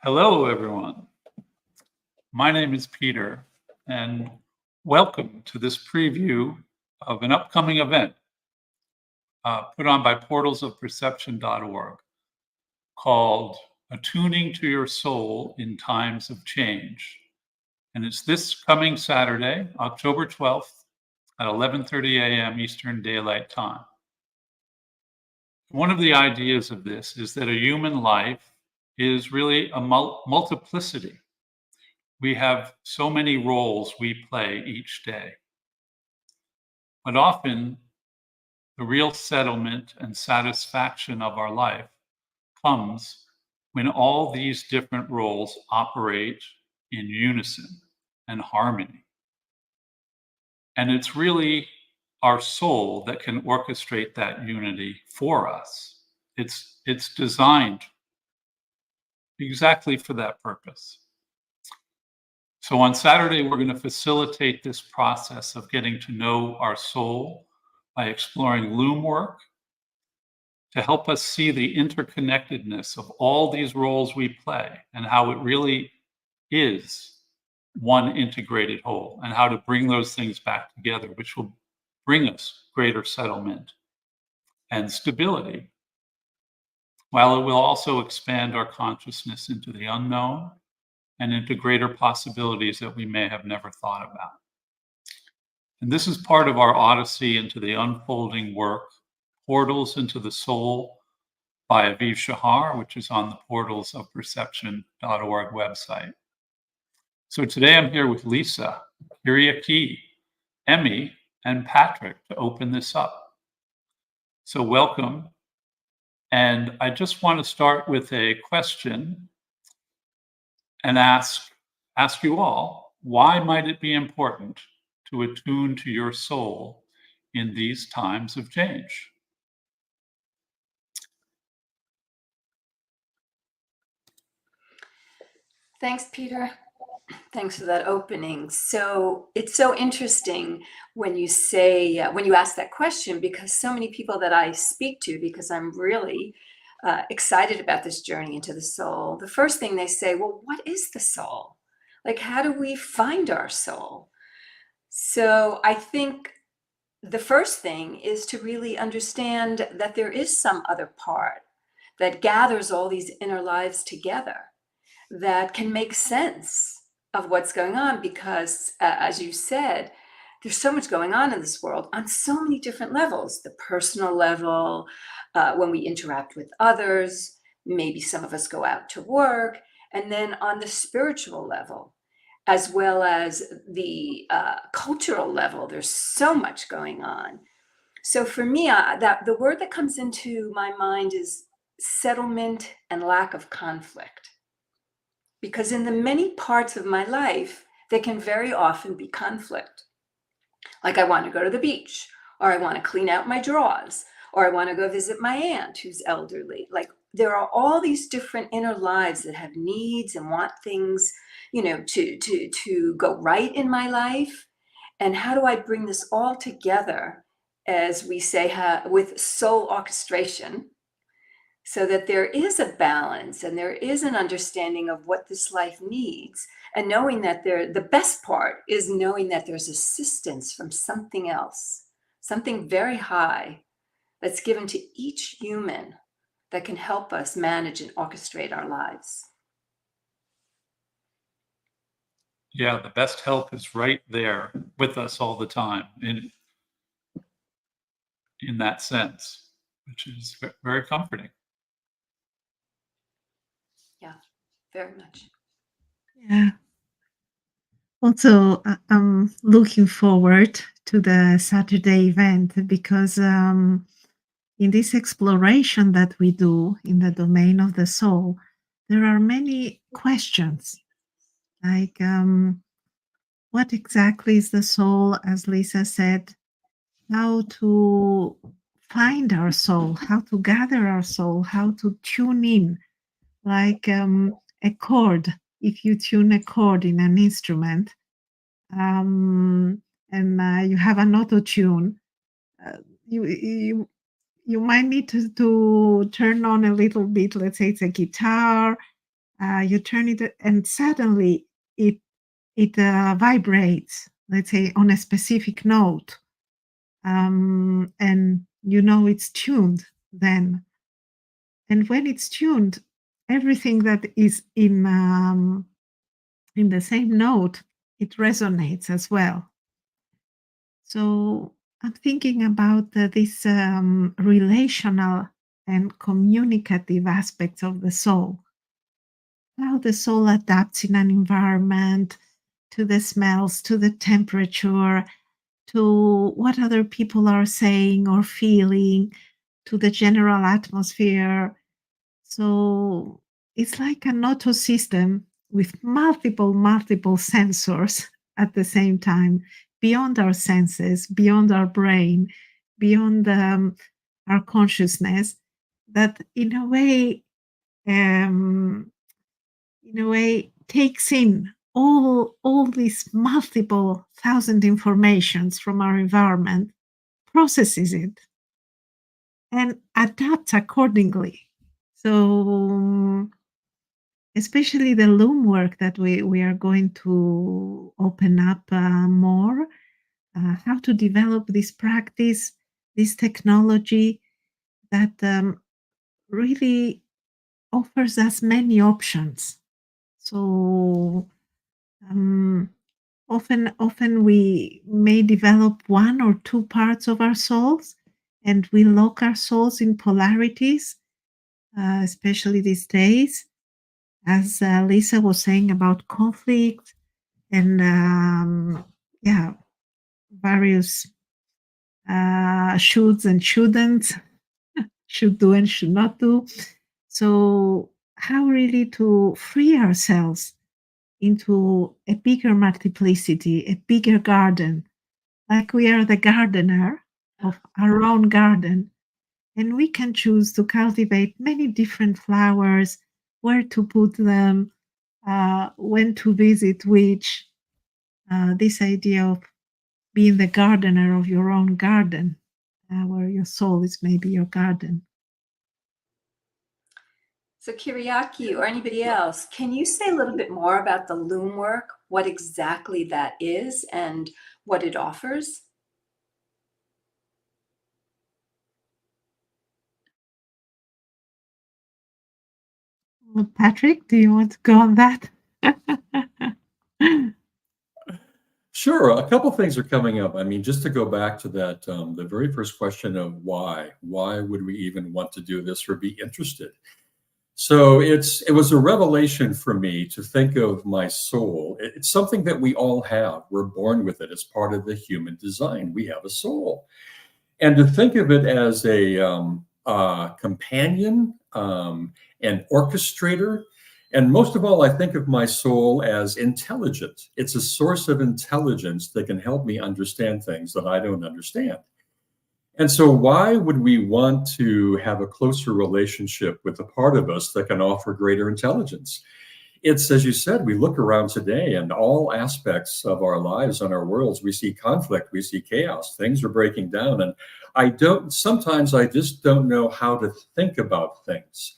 Hello, everyone. My name is Peter, and welcome to this preview of an upcoming event put on by portalsofperception.org called Attuning to Your Soul in Times of Change. And it's this coming Saturday, October 12th at 11:30 a.m. Eastern Daylight Time. One of the ideas of this is that a human life is really a multiplicity. We have so many roles we play each day. But often, the real settlement and satisfaction of our life comes when all these different roles operate in unison and harmony. And it's really our soul that can orchestrate that unity for us. It's designed exactly for that purpose. So on Saturday, we're going to facilitate this process of getting to know our soul by exploring Loom work to help us see the interconnectedness of all these roles we play and how it really is one integrated whole, and how to bring those things back together, which will bring us greater settlement and stability, while it will also expand our consciousness into the unknown and into greater possibilities that we may have never thought about. And this is part of our odyssey into the unfolding work, Portals into the Soul by Aviv Shahar, which is on the portalsofperception.org website. So today I'm here with Lisa, Kyriaki, Emmy, and Patrick to open this up. So welcome. And I just want to start with a question and ask you all, why might it be important to attune to your soul in these times of change? Thanks, Peter. Thanks for that opening. So it's so interesting when you say, when you ask that question, because so many people that I speak to, because I'm really excited about this journey into the soul, the first thing they say, well, what is the soul? Like, how do we find our soul? So I think the first thing is to really understand that there is some other part that gathers all these inner lives together, that can make sense of what's going on, because as you said, there's so much going on in this world on so many different levels. The personal level, when we interact with others, maybe some of us go out to work, and then on the spiritual level, as well as the cultural level, there's so much going on. So for me, that the word that comes into my mind is settlement and lack of conflict. Because in the many parts of my life, there can very often be conflict. Like, I want to go to the beach, or I want to clean out my drawers, or I want to go visit my aunt who's elderly. Like, there are all these different inner lives that have needs and want things, to go right in my life. And how do I bring this all together, as we say, with soul orchestration, so that there is a balance and there is an understanding of what this life needs, and knowing that the best part is knowing that there's assistance from something else, something very high, that's given to each human, that can help us manage and orchestrate our lives. Yeah, the best help is right there with us all the time in that sense, which is very comforting. Yeah, very much. Yeah. Also, I'm looking forward to the Saturday event, because in this exploration that we do in the domain of the soul, there are many questions, like what exactly is the soul, as Lisa said, how to find our soul, how to gather our soul, how to tune in, like a chord. If you tune a chord in an instrument, and you have an auto tune, you might need to turn on a little bit. Let's say it's a guitar, You turn it, and suddenly it vibrates, let's say, on a specific note, and you know it's tuned then. And when it's tuned, everything that is in the same note, it resonates as well. So I'm thinking about this relational and communicative aspects of the soul, how the soul adapts in an environment, to the smells, to the temperature, to what other people are saying or feeling, to the general atmosphere. So it's like an auto system with multiple sensors at the same time, beyond our senses, beyond our brain, beyond our consciousness, that um, in a way takes in all these multiple thousand informations from our environment, processes it, and adapts accordingly. So especially the Loom work that we are going to open up more, how to develop this practice, this technology that really offers us many options. So um, often we may develop one or two parts of our souls, and we lock our souls in polarities, especially these days, as Lisa was saying about conflict and yeah, various shoulds and shouldn't, should do and should not do. So how really to free ourselves into a bigger multiplicity, a bigger garden, like we are the gardener of our own garden, and we can choose to cultivate many different flowers, where to put them, when to visit which. This idea of being the gardener of your own garden, where your soul is maybe your garden. So Kyriaki or anybody else, can you say a little bit more about the Loom work, what exactly that is and what it offers? Well, Patrick, do you want to go on that? Sure. A couple things are coming up. I mean, just to go back to that, the very first question of why would we even want to do this or be interested? So it was a revelation for me to think of my soul. It's something that we all have. We're born with it. It's part of the human design. We have a soul. And to think of it as a companion, an orchestrator, and most of all, I think of my soul as intelligent. It's a source of intelligence that can help me understand things that I don't understand. And so, why would we want to have a closer relationship with a part of us that can offer greater intelligence? It's, as you said, we look around today and all aspects of our lives and our worlds, we see conflict, we see chaos, things are breaking down. And sometimes I just don't know how to think about things,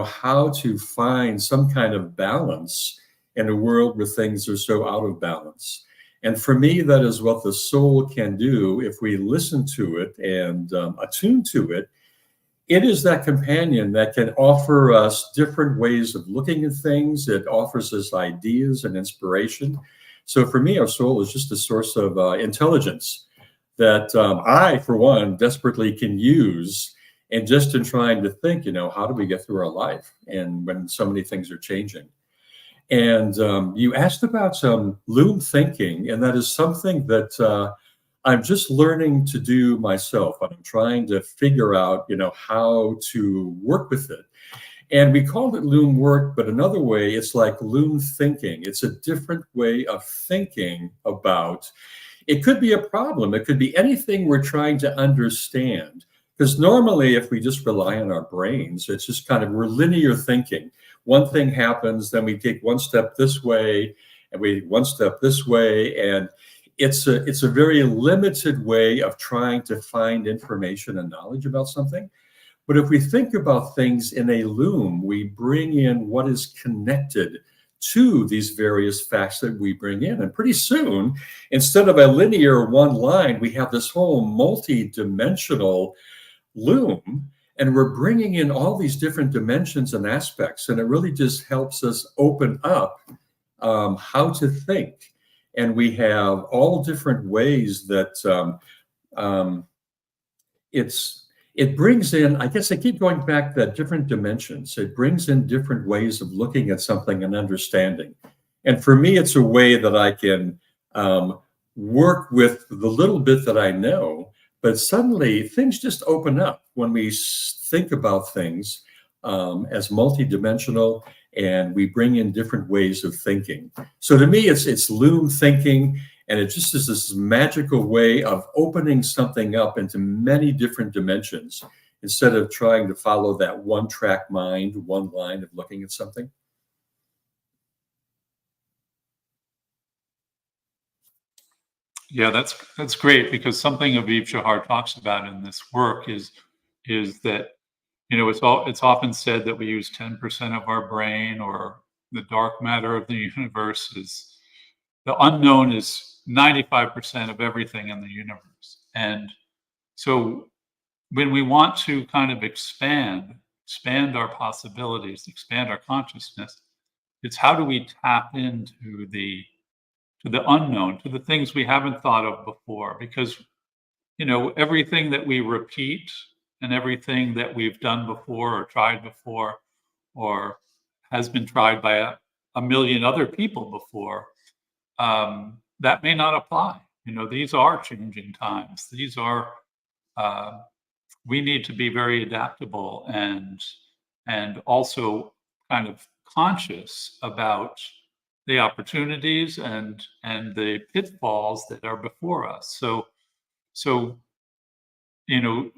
how to find some kind of balance in a world where things are so out of balance. And for me, that is what the soul can do if we listen to it and attune to it. It is that companion that can offer us different ways of looking at things. It offers us ideas and inspiration. So for me, our soul is just a source of intelligence that I, for one, desperately can use. And just in trying to think, how do we get through our life? And when so many things are changing. And you asked about some Loom thinking, and that is something that I'm just learning to do myself. I'm trying to figure out, how to work with it. And we called it Loom work, but another way, it's like Loom thinking. It's a different way of thinking about. It could be a problem. It could be anything we're trying to understand. Because normally, if we just rely on our brains, it's just we're linear thinking. One thing happens, then we take one step this way, and we one step this way, and it's a very limited way of trying to find information and knowledge about something. But if we think about things in a loom, we bring in what is connected to these various facts that we bring in. And pretty soon, instead of a linear one line, we have this whole multi-dimensional loom, and we're bringing in all these different dimensions and aspects. And it really just helps us open up how to think. And we have all different ways that it brings in, I guess I keep going back to that different dimensions. It brings in different ways of looking at something and understanding. And for me, it's a way that I can work with the little bit that I know, but suddenly things just open up when we think about things as multidimensional, and we bring in different ways of thinking. So to me, it's loom thinking. And it just is this magical way of opening something up into many different dimensions instead of trying to follow that one-track mind, one line of looking at something. Yeah, that's great, because something Aviv Shahar talks about in this work is that, you know, it's often said that we use 10% of our brain, or the dark matter of the universe is the unknown is 95% of everything in the universe. And so when we want to kind of expand our possibilities, expand our consciousness, it's how do we tap into the unknown, to the things we haven't thought of before. Because, you know, everything that we repeat and everything that we've done before or tried before or has been tried by a million other people before, that may not apply. You know, these are changing times. These are, we need to be very adaptable and also kind of conscious about the opportunities and the pitfalls that are before us. So, you know,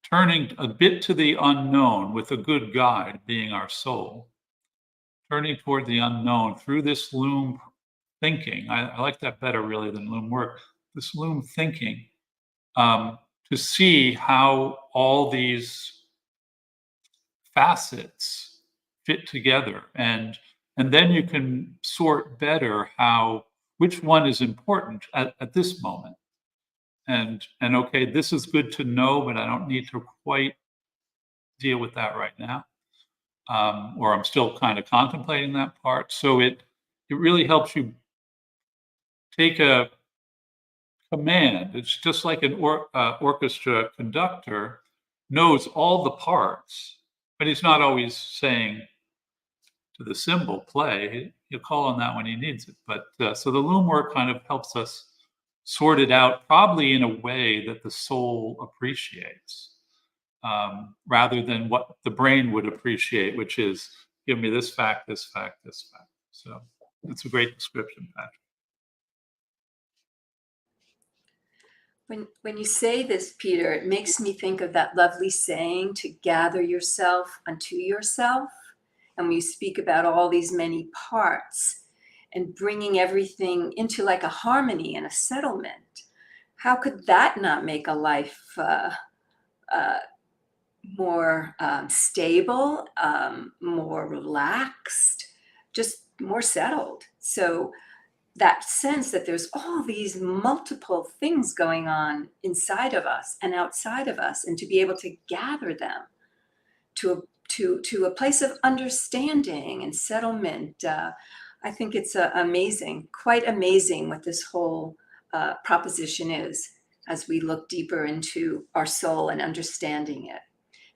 turning a bit to the unknown with a good guide being our soul, turning toward the unknown through this loom thinking. I like that better really than loom work. This loom thinking, to see how all these facets fit together, and then you can sort better which one is important at this moment. And okay, this is good to know, but I don't need to quite deal with that right now. Or I'm still kind of contemplating that part. So it really helps you take a command. It's just like an orchestra conductor knows all the parts, but he's not always saying to the cymbal play. He'll call on that when he needs it. But so the loom work kind of helps us sort it out, probably in a way that the soul appreciates, rather than what the brain would appreciate, which is give me this fact, this fact, this fact. So that's a great description, Patrick. When you say this, Peter, it makes me think of that lovely saying, to gather yourself unto yourself. And we speak about all these many parts and bringing everything into like a harmony and a settlement. How could that not make a life more stable, more relaxed, just more settled? So that sense that there's all these multiple things going on inside of us and outside of us, and to be able to gather them to a place of understanding and settlement. I think it's amazing, quite amazing what this whole proposition is, as we look deeper into our soul and understanding it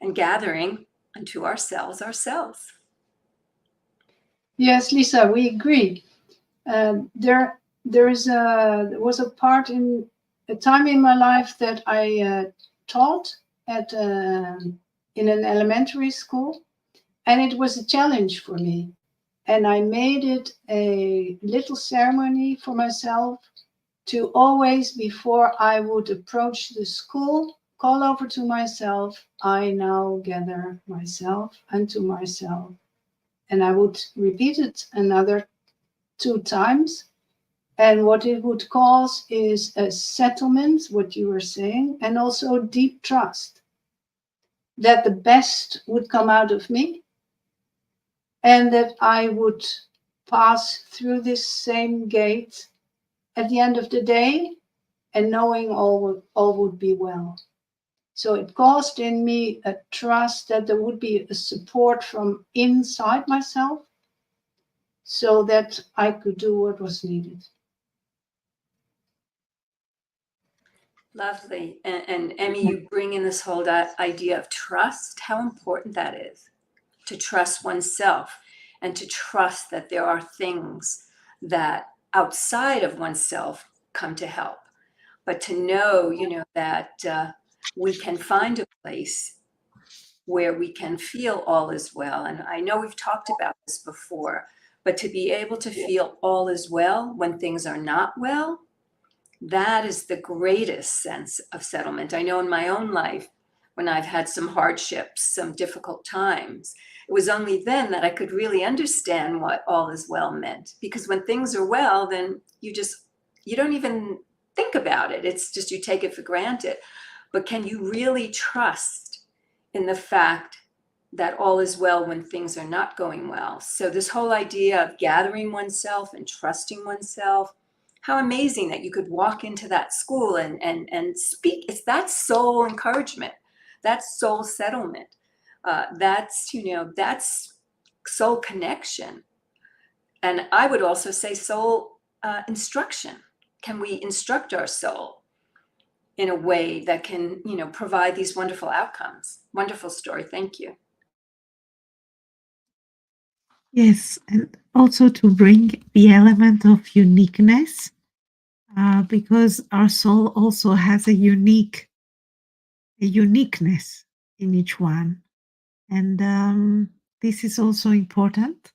and gathering unto ourselves. Yes, Lisa, we agree. There was a part in a time in my life that I taught at in an elementary school, and it was a challenge for me. And I made it a little ceremony for myself to always, before I would approach the school, call over to myself, I now gather myself unto myself. And I would repeat it another 2 times. And what it would cause is a settlement, what you were saying, and also deep trust. that the best would come out of me, and that I would pass through this same gate at the end of the day, and knowing all would be well. So it caused in me a trust that there would be a support from inside myself, so that I could do what was needed. Lovely. And Emmy, you bring in this whole idea of trust, how important that is, to trust oneself and to trust that there are things that outside of oneself come to help. But to know, that we can find a place where we can feel all is well. And I know we've talked about this before, but to be able to feel all is well when things are not well, that is the greatest sense of settlement. I know in my own life, when I've had some hardships, some difficult times, it was only then that I could really understand what all is well meant. Because when things are well, then you don't even think about it. It's just you take it for granted. But can you really trust in the fact that all is well when things are not going well? So this whole idea of gathering oneself and trusting oneself, how amazing that you could walk into that school and speak. It's that soul encouragement, that's soul settlement. That's soul connection. And I would also say soul instruction. Can we instruct our soul in a way that can, provide these wonderful outcomes? Wonderful story. Thank you. Yes, and also to bring the element of uniqueness, because our soul also has a uniqueness in each one, and this is also important.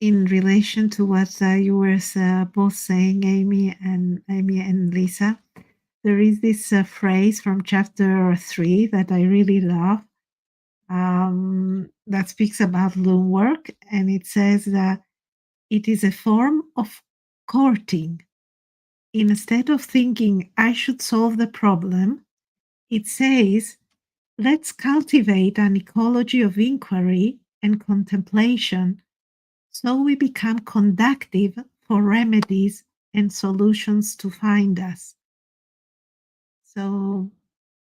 In relation to what you were both saying, Amy and Lisa, there is this phrase from chapter 3 that I really love, that speaks about Loom work, and it says that it is a form of courting. Instead of thinking I should solve the problem, it says, let's cultivate an ecology of inquiry and contemplation so we become conductive for remedies and solutions to find us. So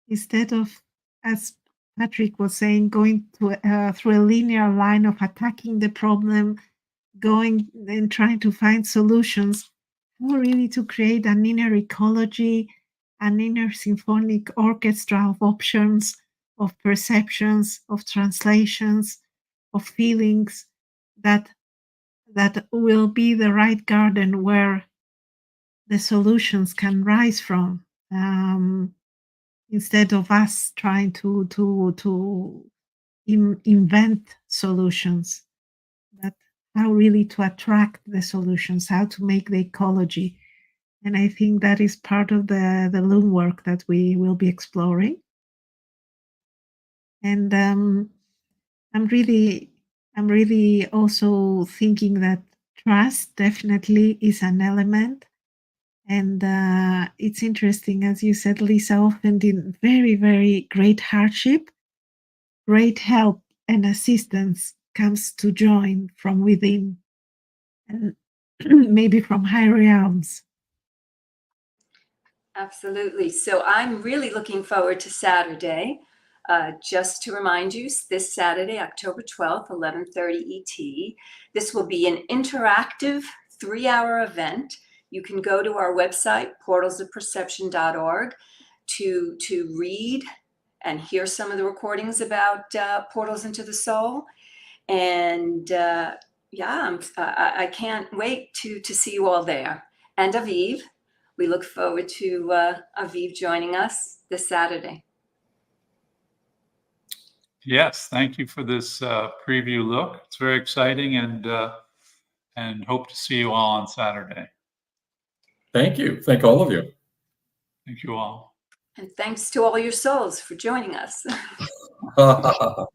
instead of, as Patrick was saying, going through a linear line of attacking the problem, going and trying to find solutions, more really to create an inner ecology, an inner symphonic orchestra of options, of perceptions, of translations, of feelings that will be the right garden where the solutions can rise from, instead of us trying to invent solutions, but how really to attract the solutions, how to make the ecology. And I think that is part of the Loom work that we will be exploring. And I'm really also thinking that trust definitely is an element. And it's interesting, as you said, Lisa, often in very, very great hardship, great help and assistance comes to join from within, and maybe from higher realms. Absolutely. So I'm really looking forward to Saturday. Just to remind you, this Saturday, October 12th, 11:30 ET. This will be an interactive 3-hour event. You can go to our website, portalsofperception.org, to read and hear some of the recordings about portals into the soul. And I can't wait to see you all there. And Aviv, we look forward to Aviv joining us this Saturday. Yes, thank you for this preview look. It's very exciting, and hope to see you all on Saturday. Thank you. Thank all of you. Thank you all. And thanks to all your souls for joining us.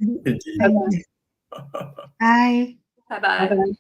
Indeed. Bye. Bye-bye. Bye-bye.